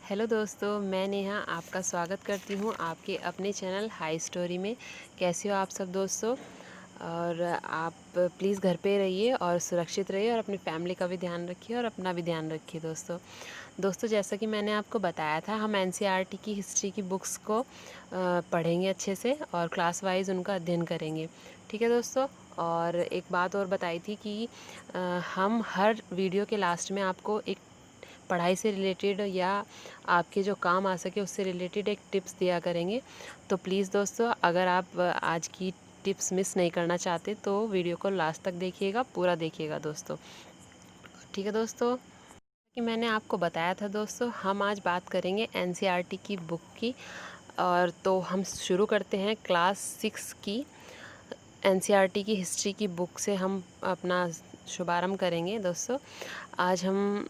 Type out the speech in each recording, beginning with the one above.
Hello दोस्तों, मैं नेहा आपका स्वागत करती हूँ आपके अपने चैनल हाई स्टोरी में। कैसे हो आप सब दोस्तों? और आप प्लीज़ घर पे रहिए और सुरक्षित रहिए और अपनी फैमिली का भी ध्यान रखिए और अपना भी ध्यान रखिए दोस्तों। जैसा कि मैंने आपको बताया था, हम एनसीईआरटी की हिस्ट्री की बुक्स को पढ़ेंगे अच्छे से और क्लास वाइज उनका अध्ययन करेंगे। ठीक है दोस्तों। और एक बात और बताई थी कि हम हर वीडियो के लास्ट में आपको एक पढ़ाई से रिलेटेड या आपके जो काम आ सके उससे रिलेटेड एक टिप्स दिया करेंगे। तो प्लीज़ दोस्तों, अगर आप आज की टिप्स मिस नहीं करना चाहते तो वीडियो को लास्ट तक देखिएगा, पूरा देखिएगा दोस्तों। ठीक है दोस्तों, कि मैंने आपको बताया था दोस्तों, हम आज बात करेंगे एनसीईआरटी की बुक की। और तो हम शुरू करते हैं क्लास 6 की एनसीईआरटी की हिस्ट्री की बुक से हम अपना शुभारंभ करेंगे दोस्तों। आज हम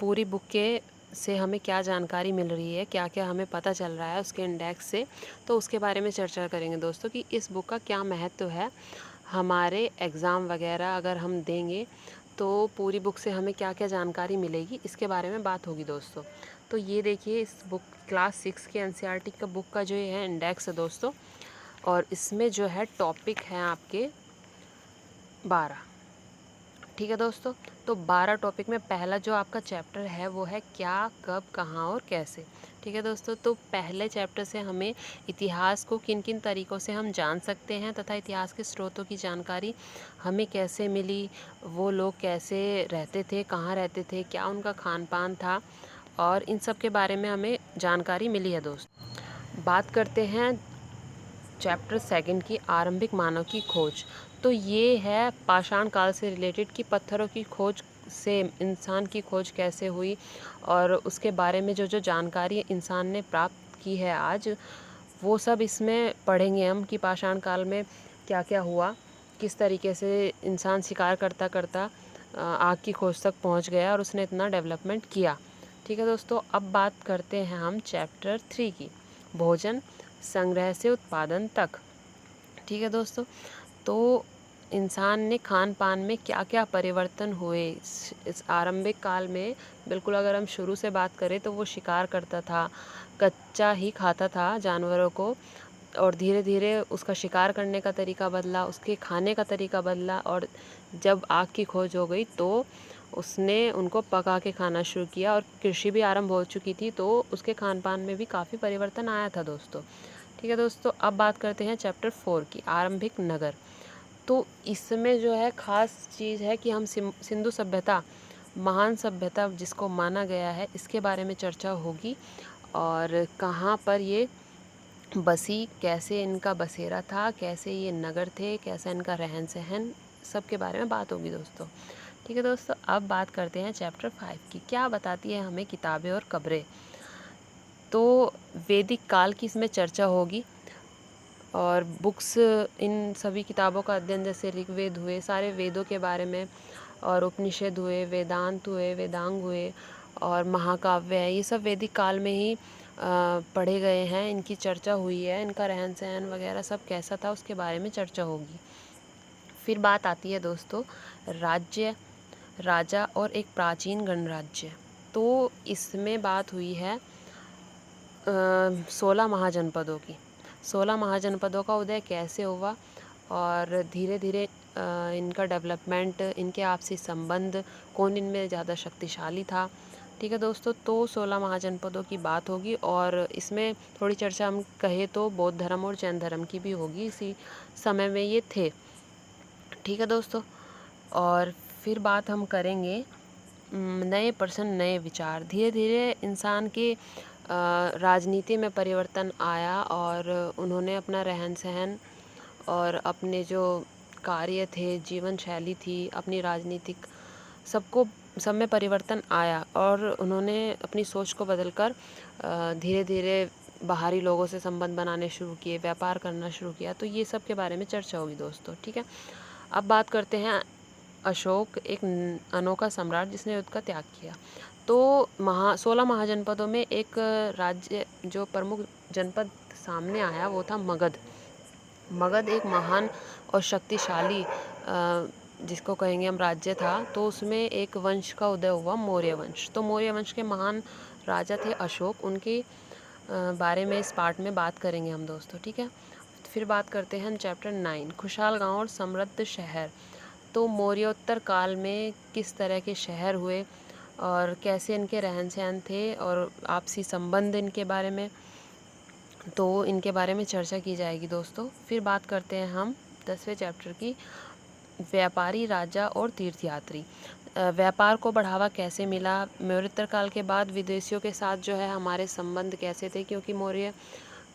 पूरी बुक के से हमें क्या जानकारी मिल रही है, क्या क्या हमें पता चल रहा है उसके इंडेक्स से, तो उसके बारे में चर्चा करेंगे दोस्तों कि इस बुक का क्या महत्व है। हमारे एग्ज़ाम वगैरह अगर हम देंगे तो पूरी बुक से हमें क्या क्या जानकारी मिलेगी, इसके बारे में बात होगी दोस्तों। तो ये देखिए, इस बुक क्लास 6 के एनसीईआरटी का बुक का जो ये है इंडेक्स है दोस्तों, और इसमें जो है टॉपिक हैं आपके 12। ठीक है दोस्तों। तो 12 टॉपिक में पहला जो आपका चैप्टर है वो है क्या, कब, कहाँ और कैसे। ठीक है दोस्तों। तो पहले चैप्टर से हमें इतिहास को किन किन तरीक़ों से हम जान सकते हैं तथा इतिहास के स्रोतों की जानकारी हमें कैसे मिली, वो लोग कैसे रहते थे, कहाँ रहते थे, क्या उनका खान पान था, और इन सब के बारे में हमें जानकारी मिली है दोस्तों। बात करते हैं चैप्टर 2 की, आरंभिक मानव की खोज। तो ये है पाषाण काल से रिलेटेड कि पत्थरों की खोज से इंसान की खोज कैसे हुई, और उसके बारे में जो जो जानकारी इंसान ने प्राप्त की है आज, वो सब इसमें पढ़ेंगे हम कि पाषाण काल में क्या क्या हुआ, किस तरीके से इंसान शिकार करता करता आग की खोज तक पहुंच गया और उसने इतना डेवलपमेंट किया। ठीक है दोस्तों। अब बात करते हैं हम चैप्टर 3 की, भोजन संग्रह से उत्पादन तक। ठीक है दोस्तों। तो इंसान ने खान पान में क्या क्या परिवर्तन हुए इस आरंभिक काल में। बिल्कुल अगर हम शुरू से बात करें तो वो शिकार करता था, कच्चा ही खाता था जानवरों को, और धीरे धीरे उसका शिकार करने का तरीका बदला, उसके खाने का तरीका बदला, और जब आग की खोज हो गई तो उसने उनको पका के खाना शुरू किया, और कृषि भी आरंभ हो चुकी थी तो उसके खान पान में भी काफ़ी परिवर्तन आया था दोस्तों। ठीक है दोस्तों। अब बात करते हैं चैप्टर 4 की, आरंभिक नगर। तो इसमें जो है ख़ास चीज़ है कि हम सिंधु सभ्यता, महान सभ्यता जिसको माना गया है, इसके बारे में चर्चा होगी, और कहाँ पर ये बसी, कैसे इनका बसेरा था, कैसे ये नगर थे, कैसा इनका रहन सहन, सब के बारे में बात होगी दोस्तों। ठीक है दोस्तों। अब बात करते हैं चैप्टर 5 की, क्या बताती है हमें किताबें और कब्रें। तो वैदिक काल की इसमें चर्चा होगी, और बुक्स, इन सभी किताबों का अध्ययन, जैसे ऋग्वेद हुए, सारे वेदों के बारे में, और उपनिषद हुए, वेदांत हुए, वेदांग हुए, और महाकाव्य है, ये सब वैदिक काल में ही पढ़े गए हैं, इनकी चर्चा हुई है, इनका रहन सहन वगैरह सब कैसा था उसके बारे में चर्चा होगी। फिर बात आती है दोस्तों राज्य, राजा और एक प्राचीन गणराज्य। तो इसमें बात हुई है 16 महाजनपदों की। 16 महाजनपदों का उदय कैसे हुआ, और धीरे धीरे इनका डेवलपमेंट, इनके आपसी संबंध, कौन इनमें ज़्यादा शक्तिशाली था। ठीक है दोस्तों। तो 16 महाजनपदों की बात होगी, और इसमें थोड़ी चर्चा हम कहें तो बौद्ध धर्म और जैन धर्म की भी होगी, इसी समय में ये थे। ठीक है दोस्तों। और फिर बात हम करेंगे नए प्रश्न, नए विचार। धीरे धीरे इंसान के राजनीति में परिवर्तन आया, और उन्होंने अपना रहन सहन और अपने जो कार्य थे, जीवन शैली थी, अपनी राजनीतिक, सब में परिवर्तन आया, और उन्होंने अपनी सोच को बदलकर धीरे धीरे बाहरी लोगों से संबंध बनाने शुरू किए, व्यापार करना शुरू किया। तो ये सब के बारे में चर्चा होगी दोस्तों। ठीक है। अब बात करते हैं अशोक, एक अनोखा सम्राट जिसने युद्ध का त्याग किया। तो 16 महाजनपदों में एक राज्य, जो प्रमुख जनपद सामने आया वो था मगध। मगध एक महान और शक्तिशाली जिसको कहेंगे हम राज्य था। तो उसमें एक वंश का उदय हुआ, मौर्य वंश। तो मौर्य वंश के महान राजा थे अशोक, उनके बारे में इस पार्ट में बात करेंगे हम दोस्तों, ठीक है। फिर बात करते हैं हम चैप्टर 9, खुशहाल गांव और समृद्ध शहर। तो मौर्योत्तर काल में किस तरह के शहर हुए और कैसे इनके रहन सहन थे और आपसी संबंध इनके बारे में, तो इनके बारे में चर्चा की जाएगी दोस्तों। फिर बात करते हैं हम 10वें चैप्टर की, व्यापारी, राजा और तीर्थयात्री। व्यापार को बढ़ावा कैसे मिला, मौर्योत्तर काल के बाद विदेशियों के साथ जो है हमारे संबंध कैसे थे, क्योंकि मौर्य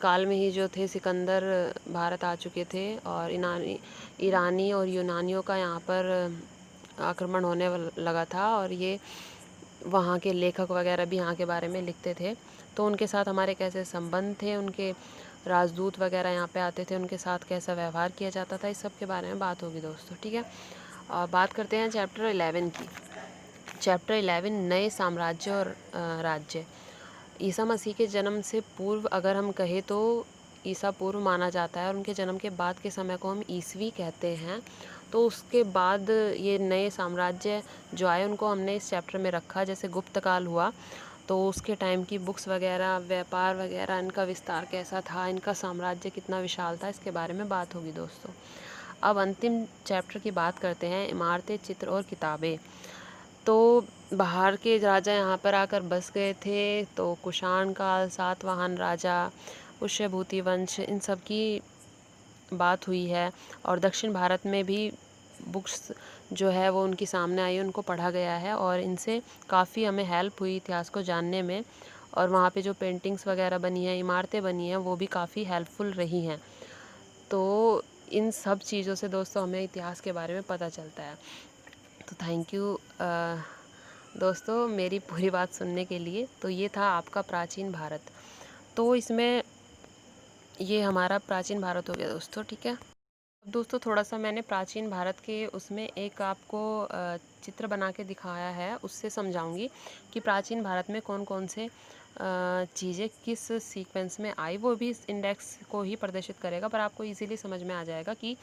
काल में ही जो थे सिकंदर भारत आ चुके थे और ईरानी और यूनानियों का यहाँ पर आक्रमण होने लगा था और ये वहाँ के लेखक वगैरह भी यहाँ के बारे में लिखते थे। तो उनके साथ हमारे कैसे संबंध थे, उनके राजदूत वगैरह यहाँ पे आते थे, उनके साथ कैसा व्यवहार किया जाता था, इस सब के बारे में बात होगी दोस्तों, ठीक है। और बात करते हैं चैप्टर 11 की। चैप्टर 11, नए साम्राज्य और राज्य। ईसा मसीह के जन्म से पूर्व अगर हम कहें तो ईसा पूर्व माना जाता है और उनके जन्म के बाद के समय को हम ईसवी कहते हैं। तो उसके बाद ये नए साम्राज्य जो आए उनको हमने इस चैप्टर में रखा। जैसे गुप्त काल हुआ तो उसके टाइम की बुक्स वगैरह, व्यापार वगैरह, इनका विस्तार कैसा था, इनका साम्राज्य कितना विशाल था, इसके बारे में बात होगी दोस्तों। अब अंतिम चैप्टर की बात करते हैं, इमारतें, चित्र और किताबें। तो बाहर के राजा यहाँ पर आकर बस गए थे, तो कुषाण काल, सातवाहन राजा, पुष्यभूति वंश, इन सब की बात हुई है। और दक्षिण भारत में भी बुक्स जो है वो उनकी सामने आई, उनको पढ़ा गया है और इनसे काफ़ी हमें हेल्प हुई इतिहास को जानने में। और वहाँ पे जो पेंटिंग्स वगैरह बनी हैं, इमारतें बनी हैं, वो भी काफ़ी हेल्पफुल रही हैं। तो इन सब चीज़ों से दोस्तों हमें इतिहास के बारे में पता चलता है। तो थैंक यू दोस्तों मेरी पूरी बात सुनने के लिए। तो ये था आपका प्राचीन भारत। तो इसमें ये हमारा प्राचीन भारत हो गया दोस्तों, ठीक है। अब दोस्तों थोड़ा सा मैंने प्राचीन भारत के उसमें एक आपको चित्र बना के दिखाया है, उससे समझाऊंगी कि प्राचीन भारत में कौन कौन से चीज़ें किस सीक्वेंस में आई। वो भी इस इंडेक्स को ही प्रदर्शित करेगा, पर आपको इजीली समझ में आ जाएगा कि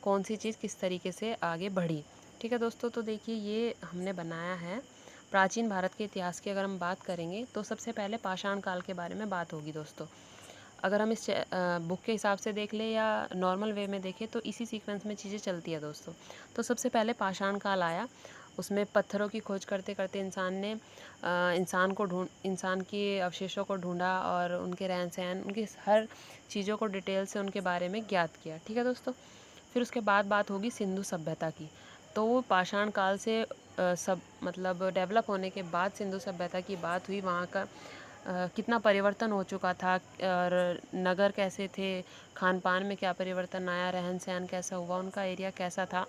कौन सी चीज़ किस तरीके से आगे बढ़ी, ठीक है दोस्तों। तो देखिए ये हमने बनाया है प्राचीन भारत के इतिहास की। अगर हम बात करेंगे तो सबसे पहले पाषाण काल के बारे में बात होगी दोस्तों। अगर हम इस बुक के हिसाब से देख लें या नॉर्मल वे में देखें तो इसी सीक्वेंस में चीज़ें चलती है दोस्तों। तो सबसे पहले पाषाण काल आया, उसमें पत्थरों की खोज करते करते इंसान ने इंसान के अवशेषों को ढूंढा और उनके रहन सहन, उनकी हर चीज़ों को डिटेल से उनके बारे में ज्ञात किया, ठीक है दोस्तों। फिर उसके बाद बात होगी सिंधु सभ्यता की। तो वो पाषाण काल से सब मतलब डेवलप होने के बाद सिंधु सभ्यता की बात हुई। वहाँ का कितना परिवर्तन हो चुका था और नगर कैसे थे, खान पान में क्या परिवर्तन आया, रहन सहन कैसा हुआ, उनका एरिया कैसा था,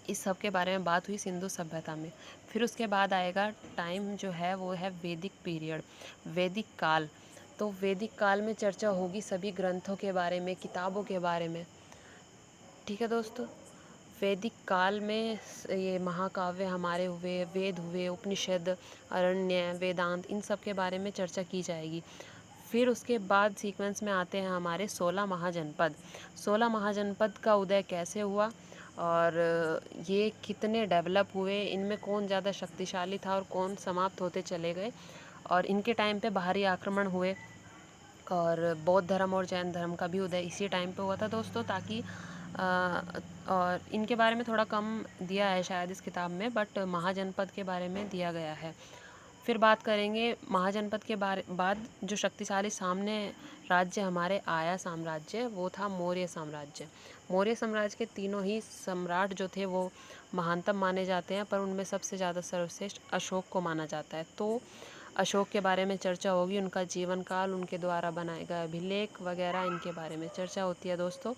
इस सब के बारे में बात हुई सिंधु सभ्यता में। फिर उसके बाद आएगा टाइम जो है वो है वैदिक पीरियड, वैदिक काल। तो वैदिक काल में चर्चा होगी सभी ग्रंथों के बारे में, किताबों के बारे में, ठीक है दोस्तों। वैदिक काल में ये महाकाव्य हमारे हुए, वेद हुए, उपनिषद, अरण्य, वेदांत, इन सब के बारे में चर्चा की जाएगी। फिर उसके बाद सीक्वेंस में आते हैं हमारे 16 महाजनपद। 16 महाजनपद का उदय कैसे हुआ और ये कितने डेवलप हुए, इनमें कौन ज़्यादा शक्तिशाली था और कौन समाप्त होते चले गए, और इनके टाइम पे बाहरी आक्रमण हुए। और बौद्ध धर्म और जैन धर्म का भी उदय इसी टाइम पे हुआ था दोस्तों। ताकि और इनके बारे में थोड़ा कम दिया है शायद इस किताब में, बट महाजनपद के बारे में दिया गया है। फिर बात करेंगे महाजनपद के बाद जो शक्तिशाली सामने राज्य हमारे आया साम्राज्य, वो था मौर्य साम्राज्य। मौर्य साम्राज्य के तीनों ही सम्राट जो थे वो महानतम माने जाते हैं, पर उनमें सबसे ज़्यादा सर्वश्रेष्ठ अशोक को माना जाता है। तो अशोक के बारे में चर्चा होगी, उनका जीवन काल, उनके द्वारा बनाए गए अभिलेख वगैरह, इनके बारे में चर्चा होती है दोस्तों।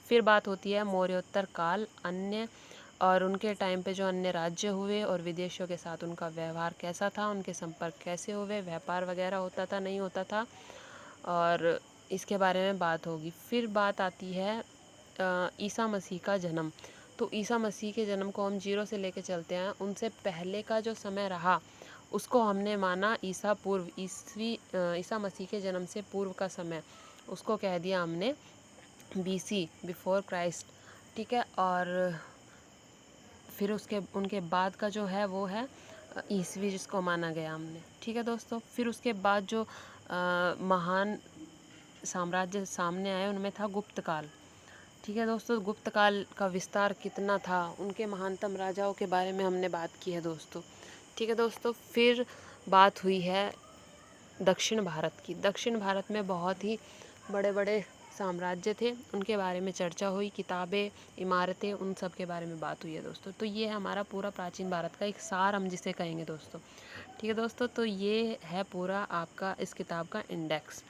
फिर बात होती है मौर्योत्तर काल, अन्य और उनके टाइम पे जो अन्य राज्य हुए और विदेशियों के साथ उनका व्यवहार कैसा था, उनके संपर्क कैसे हुए, व्यापार वगैरह होता था नहीं होता था, और इसके बारे में बात होगी। फिर बात आती है ईसा मसीह का जन्म। तो ईसा मसीह के जन्म को हम जीरो से लेके चलते हैं, उनसे पहले का जो समय रहा उसको हमने माना ईसा पूर्व, ईसा मसीह के जन्म से पूर्व का समय, उसको कह दिया हमने बीसी, बिफोर क्राइस्ट, ठीक है। और फिर उनके बाद का जो है वो है ईस्वी जिसको माना गया हमने। ठीक है दोस्तों, फिर उसके बाद जो महान साम्राज्य सामने आए उनमें था गुप्त काल। ठीक है दोस्तों, गुप्त काल का विस्तार कितना था, उनके महानतम राजाओं के बारे में हमने बात की है दोस्तों। ठीक है दोस्तों, फिर बात हुई है दक्षिण भारत की। दक्षिण भारत में बहुत ही बड़े बड़े साम्राज्य थे, उनके बारे में चर्चा हुई, किताबें, इमारतें, उन सब के बारे में बात हुई है दोस्तों। तो ये है हमारा पूरा प्राचीन भारत का एक सार, हम जिसे कहेंगे दोस्तों। ठीक है दोस्तों, तो ये है पूरा आपका इस किताब का इंडेक्स।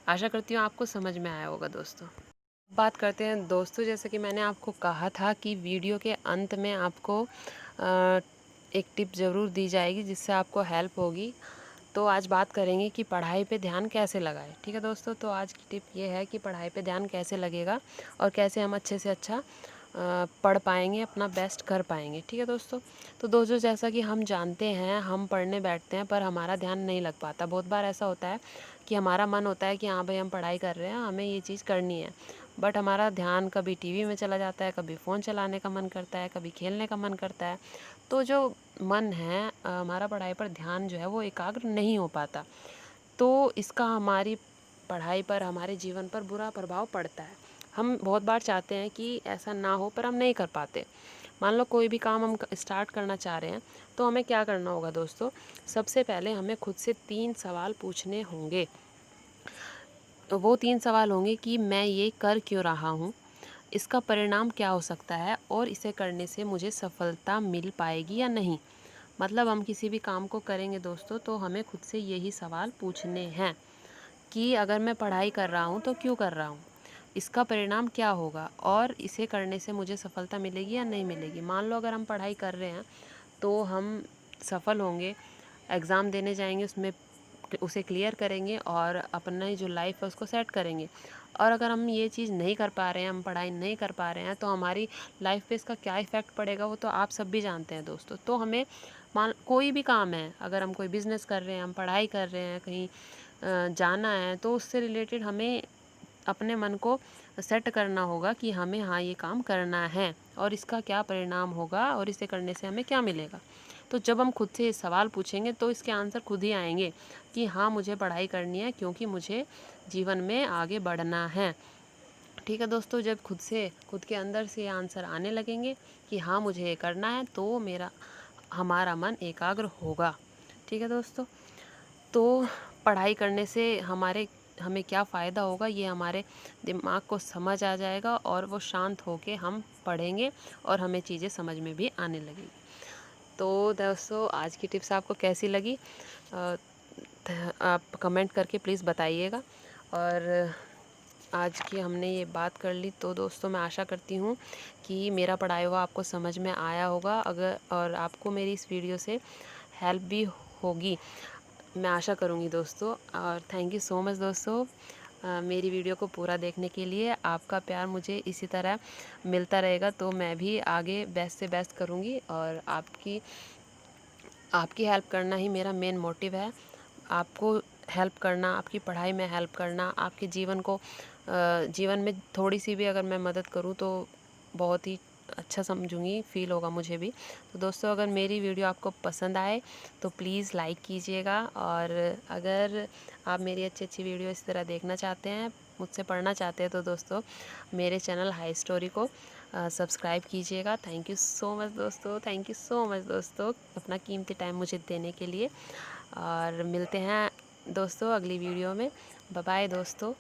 आशा करती हूँ आपको समझ में आया होगा दोस्तों। बात करते हैं दोस्तों, जैसे कि मैंने आपको कहा था कि वीडियो के अंत में आपको एक टिप ज़रूर दी जाएगी जिससे आपको हेल्प होगी। तो आज बात करेंगे कि पढ़ाई पे ध्यान कैसे लगाएं। ठीक है दोस्तों, तो आज की टिप ये है कि पढ़ाई पे ध्यान कैसे लगेगा और कैसे हम अच्छे से अच्छा पढ़ पाएंगे, अपना बेस्ट कर पाएंगे। ठीक है दोस्तों, तो दोस्तों जैसा कि हम जानते हैं, हम पढ़ने बैठते हैं पर हमारा ध्यान नहीं लग पाता। बहुत बार ऐसा होता है कि हमारा मन होता है कि हाँ भाई हम पढ़ाई कर रहे हैं, हमें ये चीज़ करनी है, बट हमारा ध्यान कभी टीवी में चला जाता है, कभी फ़ोन चलाने का मन करता है, कभी खेलने का मन करता है। तो जो मन है हमारा पढ़ाई पर ध्यान जो है वो एकाग्र नहीं हो पाता। तो इसका हमारी पढ़ाई पर, हमारे जीवन पर बुरा प्रभाव पड़ता है। हम बहुत बार चाहते हैं कि ऐसा ना हो पर हम नहीं कर पाते। मान लो कोई भी काम हम स्टार्ट करना चाह रहे हैं, तो हमें क्या करना होगा दोस्तों? सबसे पहले हमें खुद से 3 सवाल पूछने होंगे। तो वो 3 सवाल होंगे कि मैं ये कर क्यों रहा हूँ? इसका परिणाम क्या हो सकता है? और इसे करने से मुझे सफलता मिल पाएगी या नहीं? मतलब हम किसी भी काम को करेंगे दोस्तों, तो हमें खुद से यही सवाल पूछने हैं कि अगर मैं पढ़ाई कर रहा हूँ तो क्यों कर रहा हूँ? इसका परिणाम क्या होगा? और इसे करने से मुझे सफलता मिलेगी या नहीं मिलेगी? मान लो अगर हम पढ़ाई कर रहे हैं तो हम सफल होंगे, एग्ज़ाम देने जाएंगे, उसमें उसे क्लियर करेंगे और अपना जो लाइफ है उसको सेट करेंगे। और अगर हम ये चीज़ नहीं कर पा रहे हैं, हम पढ़ाई नहीं कर पा रहे हैं, तो हमारी लाइफ पे इसका क्या इफ़ेक्ट पड़ेगा वो तो आप सब भी जानते हैं दोस्तों। तो हमें मान कोई भी काम है, अगर हम कोई बिज़नेस कर रहे हैं, हम पढ़ाई कर रहे हैं, कहीं जाना है, तो उससे रिलेटेड हमें अपने मन को सेट करना होगा कि हमें हाँ ये काम करना है और इसका क्या परिणाम होगा और इसे करने से हमें क्या मिलेगा। तो जब हम खुद से ये सवाल पूछेंगे तो इसके आंसर खुद ही आएंगे कि हाँ मुझे पढ़ाई करनी है क्योंकि मुझे जीवन में आगे बढ़ना है। ठीक है दोस्तों, जब खुद के अंदर से ये आंसर आने लगेंगे कि हाँ मुझे ये करना है, तो हमारा मन एकाग्र होगा। ठीक है दोस्तों, तो पढ़ाई करने से हमें क्या फ़ायदा होगा ये हमारे दिमाग को समझ आ जाएगा और वो शांत होके हम पढ़ेंगे और हमें चीज़ें समझ में भी आने लगेंगी। तो दोस्तों आज की टिप्स आपको कैसी लगी? आप कमेंट करके प्लीज़ बताइएगा। और आज की हमने ये बात कर ली, तो दोस्तों मैं आशा करती हूँ कि मेरा पढ़ाया हुआ आपको समझ में आया होगा, अगर और आपको मेरी इस वीडियो से हेल्प भी होगी, मैं आशा करूँगी दोस्तों। और थैंक यू सो मच दोस्तों मेरी वीडियो को पूरा देखने के लिए। आपका प्यार मुझे इसी तरह मिलता रहेगा तो मैं भी आगे बेस्ट से बेस्ट करूँगी और आपकी हेल्प करना ही मेरा मेन मोटिव है। आपको हेल्प करना, आपकी पढ़ाई में हेल्प करना, आपके जीवन में थोड़ी सी भी अगर मैं मदद करूँ तो बहुत ही अच्छा समझूंगी, फ़ील होगा मुझे भी। तो दोस्तों अगर मेरी वीडियो आपको पसंद आए तो प्लीज़ लाइक कीजिएगा, और अगर आप मेरी अच्छी अच्छी वीडियो इस तरह देखना चाहते हैं, मुझसे पढ़ना चाहते हैं, तो दोस्तों मेरे चैनल हाई स्टोरी को सब्सक्राइब कीजिएगा। थैंक यू सो मच दोस्तों, थैंक यू सो मच दोस्तों अपना कीमती टाइम मुझे देने के लिए। और मिलते हैं दोस्तों अगली वीडियो में। बाय बाय दोस्तों।